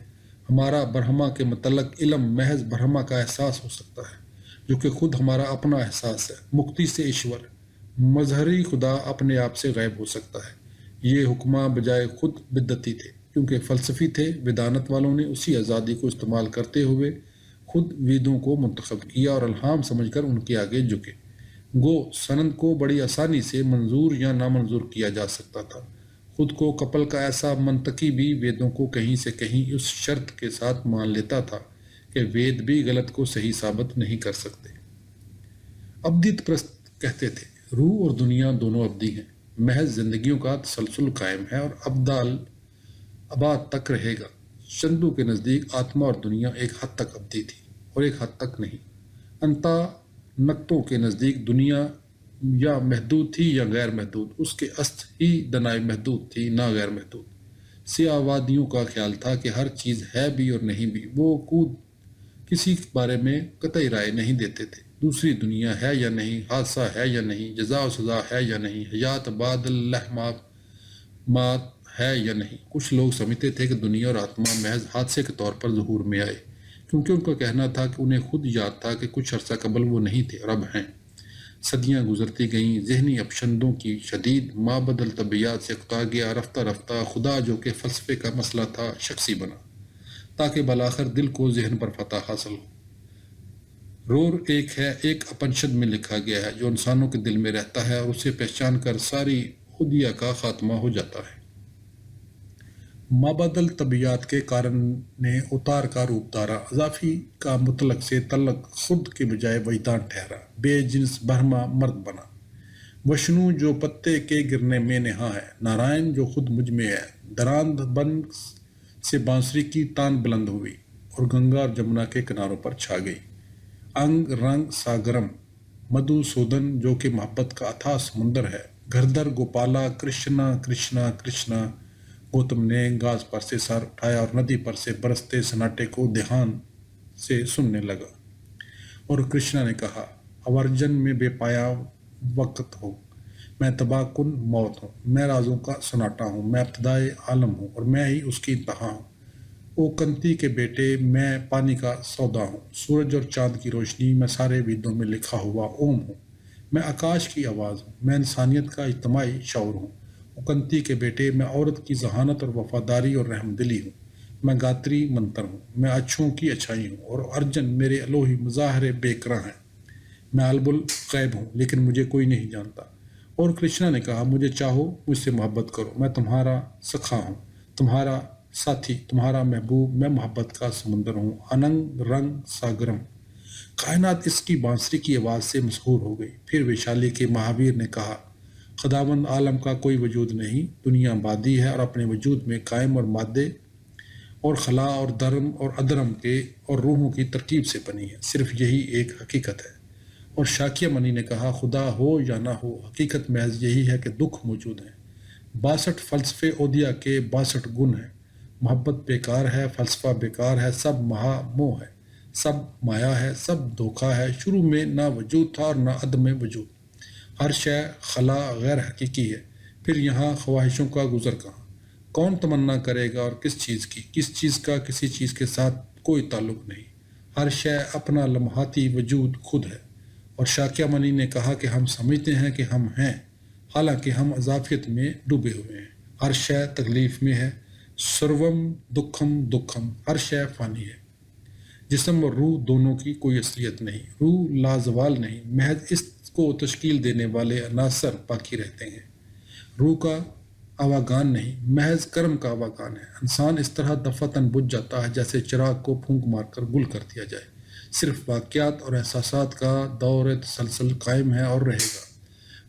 ہمارا برہما کے متعلق علم محض برہما کا احساس ہو سکتا ہے، جو کہ خود ہمارا اپنا احساس ہے۔ مکتی سے ایشور، مظہری خدا اپنے آپ سے غائب ہو سکتا ہے۔ یہ حکماں بجائے خود بدعتی تھے، کیونکہ فلسفی تھے۔ ویدانت والوں نے اسی آزادی کو استعمال کرتے ہوئے خود ویدوں کو منتخب کیا اور الہام سمجھ کر ان کے آگے جھکے۔ گو سنند کو بڑی آسانی سے منظور یا نامنظور کیا جا سکتا تھا۔ خود کو کپل کا ایسا منطقی بھی ویدوں کو کہیں سے کہیں اس شرط کے ساتھ مان لیتا تھا کہ وید بھی غلط کو صحیح ثابت نہیں کر سکتے۔ ابدیت پرست کہتے تھے روح اور دنیا دونوں ابدی ہیں، محض زندگیوں کا تسلسل قائم ہے اور اباد تک رہے گا۔ چندو کے نزدیک آتما اور دنیا ایک حد تک ابدی تھی اور ایک حد تک نہیں۔ انتا نقطوں کے نزدیک دنیا یا محدود تھی یا غیر محدود، اس کے است ہی دنائے محدود تھی، نہ غیر محدود۔ سیاوادیوں کا خیال تھا کہ ہر چیز ہے بھی اور نہیں بھی۔ وہ کسی بارے میں قطعی رائے نہیں دیتے تھے۔ دوسری دنیا ہے یا نہیں، حادثہ ہے یا نہیں، جزا و سزا ہے یا نہیں، حیات بعد اللحمات ہے یا نہیں۔ کچھ لوگ سمجھتے تھے کہ دنیا اور آتما محض حادثے کے طور پر ظہور میں آئے، کیونکہ ان کا کہنا تھا کہ انہیں خود یاد تھا کہ کچھ عرصہ قبل وہ نہیں تھے، رب ہیں۔ صدیاں گزرتی گئیں، ذہنی اپشندوں کی شدید مابعد الطبیعت سے اقتا گیا، رفتہ رفتہ خدا جو کہ فلسفے کا مسئلہ تھا شخصی بنا، تاکہ بالآخر دل کو ذہن پر فتح حاصل ہو۔ رور ایک ہے، ایک اپنشد میں لکھا گیا ہے جو انسانوں کے دل میں رہتا ہے اور اسے پہچان کر ساری خودیا کا خاتمہ ہو جاتا ہے۔ مابعد الطبیعت کے کارن نے اتار کا روپ دھارا، اضافی کا مطلق سے تعلق خود کے بجائے وجدان ٹھہرا، بے جنس برہما مرد بنا۔ وشنو جو پتے کے گرنے میں نہا ہے، نارائن جو خود مجھ میں ہے۔ دراند بن سے بانسری کی تان بلند ہوئی اور گنگا اور جمنا کے کناروں پر چھا گئی۔ انگ رنگ ساگرم، مدھو سودن جو کہ محبت کا اتھاہ سمندر ہے۔ گھردر گوپالا کرشنا کرشنا کرشنا۔ گوتم نے گاز پر سے سر اٹھایا اور ندی پر سے برستے سناٹے کو دھیان سے سننے لگا، اور کرشنا نے کہا، اورجن میں بے پایا وقت ہو، میں تباہ کن موت ہوں، میں رازوں کا سناٹا ہوں، میں ابتدائے عالم ہوں اور میں ہی اس کی انتہا ہوں۔ او کنتی کے بیٹے، میں پانی کا سودا ہوں، سورج اور چاند کی روشنی، میں سارے ویدوں میں لکھا ہوا اوم ہوں، میں آکاش کی آواز ہوں، میں انسانیت کا اجتماعی شعور ہوں۔ او کنتی کے بیٹے، میں عورت کی ذہانت اور وفاداری اور رحم دلی ہوں، میں گاتری منتر ہوں، میں اچھوں کی اچھائی ہوں، اور ارجن میرے الوہی مظاہرے بیکراں ہیں۔ میں علب الغیب ہوں لیکن مجھے کوئی نہیں جانتا۔ اور کرشنا نے کہا، مجھے چاہو، مجھ سے محبت کرو، میں تمہارا سکھا ہوں، تمہارا ساتھی، تمہارا محبوب، میں محبت کا سمندر ہوں۔ اننگ رنگ ساگرم۔ کائنات اس کی بانسری کی آواز سے مسحور ہو گئی۔ پھر ویشالی کے مہاویر نے کہا، خداوند عالم کا کوئی وجود نہیں، دنیا بادی ہے اور اپنے وجود میں قائم اور مادے اور خلا اور درم اور ادرم کے اور روحوں کی ترکیب سے بنی ہے، صرف یہی ایک حقیقت ہے۔ اور شاکیہ منی نے کہا، خدا ہو یا نہ ہو، حقیقت محض یہی ہے کہ دکھ موجود ہیں۔ 62 فلسفے اودیا کے 62 گن ہیں۔ محبت بیکار ہے، فلسفہ بیکار ہے، سب مہا موہ ہے، سب مایا ہے، سب دھوکہ ہے۔ شروع میں نہ وجود تھا اور نہ عدم وجود، ہر شے خلا غیر حقیقی ہے۔ پھر یہاں خواہشوں کا گزر کہاں؟ کون تمنا کرے گا اور کس چیز کی؟ کس چیز کا کسی چیز کے ساتھ کوئی تعلق نہیں، ہر شے اپنا لمحاتی وجود خود ہے۔ اور شاکیہ منی نے کہا کہ ہم سمجھتے ہیں کہ ہم ہیں، حالانکہ ہم اضافیت میں ڈوبے ہوئے ہیں۔ ہر شے تکلیف میں ہے، سروم دکھم دکھم، ہر شے فانی ہے۔ جسم اور روح دونوں کی کوئی اصلیت نہیں، روح لازوال نہیں، محض اس کو تشکیل دینے والے عناصر باقی رہتے ہیں۔ روح کا آواگان نہیں، محض کرم کا آواگان ہے۔ انسان اس طرح دفعتاً بجھ جاتا ہے جیسے چراغ کو پھونک مار کر گل کر دیا جائے۔ صرف واقعات اور احساسات کا دور تسلسل قائم ہے اور رہے گا۔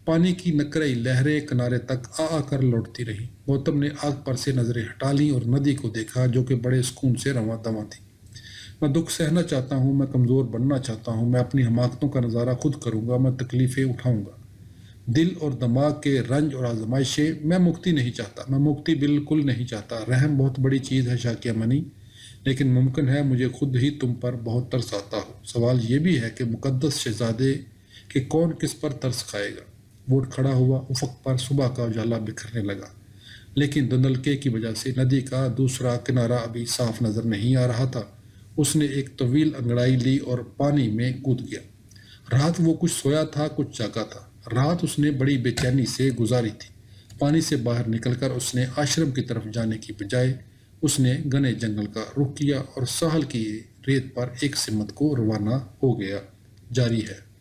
پانی کی نکرئی لہریں کنارے تک آ کر لوٹتی رہیں۔ گوتم نے آگ پر سے نظریں ہٹا لیں اور ندی کو دیکھا جو کہ بڑے سکون سے رواں دواں تھی۔ میں دکھ سہنا چاہتا ہوں، میں کمزور بننا چاہتا ہوں، میں اپنی حماقتوں کا نظارہ خود کروں گا، میں تکلیفیں اٹھاؤں گا، دل اور دماغ کے رنج اور آزمائشیں۔ میں مکتی نہیں چاہتا، میں مکتی بالکل نہیں چاہتا۔ رحم بہت بڑی چیز ہے شاکیہ منی، لیکن ممکن ہے مجھے خود ہی تم پر بہت ترس آتا ہو۔ سوال یہ بھی ہے کہ مقدس شہزادے کہ کون کس پر ترس کھائے گا۔ وہ اٹھ کھڑا ہوا، افق پر صبح کا اجالا بکھرنے لگا، لیکن دھندلکے کی وجہ سے ندی کا دوسرا کنارہ ابھی صاف نظر نہیں آ رہا تھا۔ اس نے ایک طویل انگڑائی لی اور پانی میں کود گیا۔ رات وہ کچھ سویا تھا، کچھ جاگا تھا۔ رات اس نے بڑی بے چینی سے گزاری تھی۔ پانی سے باہر نکل کر اس نے آشرم کی طرف جانے کی بجائے اس نے گھنے جنگل کا رخ کیا اور ساحل کی ریت پر ایک سمت کو روانہ ہو گیا۔ جاری ہے۔